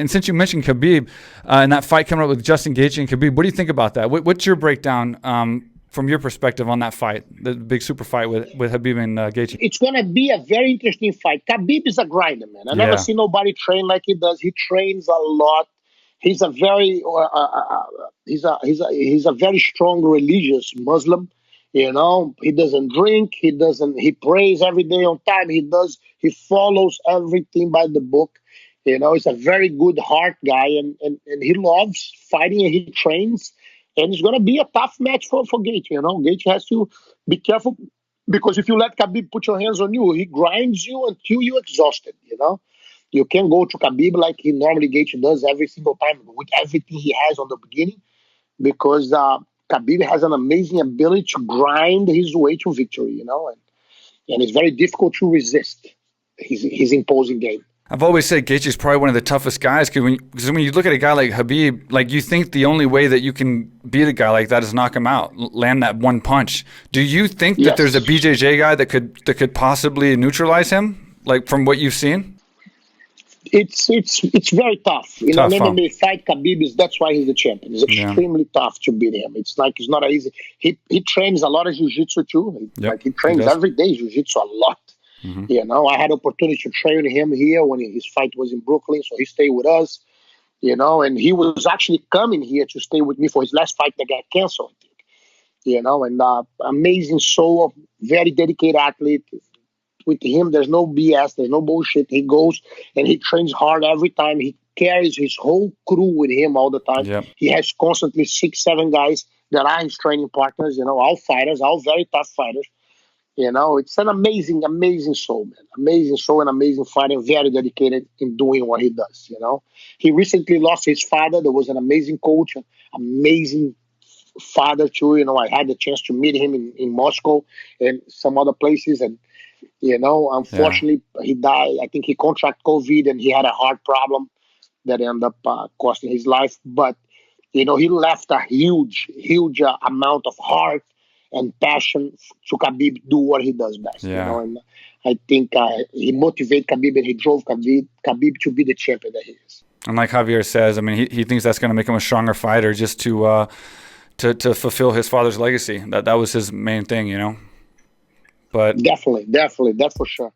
And since you mentioned Khabib and that fight coming up with Justin Gaethje and Khabib, what do you think about that? What's your breakdown from your perspective on that fight, the big super fight with Khabib and Gaethje? It's going to be a very interesting fight. Khabib is a grinder, man. I never seen nobody train like he does. He trains a lot. He's a very he's a very strong religious Muslim. You know, he doesn't drink. He prays every day on time. He follows everything by the book. You know, he's a very good heart guy, and he loves fighting, and he trains. And it's going to be a tough match for Gaethje. You know, Gaethje has to be careful, because if you let Khabib put your hands on you, he grinds you until you're exhausted. You know, you can't go to Khabib like he normally Gaethje does every single time with everything he has on the beginning, because Khabib has an amazing ability to grind his way to victory. You know, and it's very difficult to resist his imposing game. I've always said Gaethje is probably one of the toughest guys, because when you look at a guy like Khabib, like, you think the only way that you can beat a guy like that is knock him out, land that one punch. Do you think that there's a BJJ guy that could possibly neutralize him, like, from what you've seen? It's very tough. In an MMA fight, Khabib that's why he's the champion. It's extremely tough to beat him. It's not easy. He trains a lot of jiu-jitsu too. Like, he trains every day jiu-jitsu a lot. Mm-hmm. You know, I had opportunity to train him here when his fight was in Brooklyn, so he stayed with us. You know, and he was actually coming here to stay with me for his last fight that got canceled, I think. You know, and amazing soul, very dedicated athlete. With him, there's no BS, there's no bullshit. He goes and he trains hard every time. He carries his whole crew with him all the time. Yep. He has constantly 6-7 guys that are his training partners, you know, all fighters, all very tough fighters. You know, it's an amazing, amazing soul, man. Amazing soul and amazing fighter, very dedicated in doing what he does, you know. He recently lost his father. There was an amazing coach, an amazing father too. You know, I had the chance to meet him in Moscow and some other places. And, you know, unfortunately, he died. I think he contracted COVID and he had a heart problem that ended up costing his life. But, you know, he left a huge amount of heart and passion to Khabib do what he does best. You know, and I think he motivated Khabib and he drove Khabib to be the champion that he is. And like Javier says, I mean, he thinks that's going to make him a stronger fighter, just to fulfill his father's legacy. That was his main thing, you know. But definitely, that's for sure.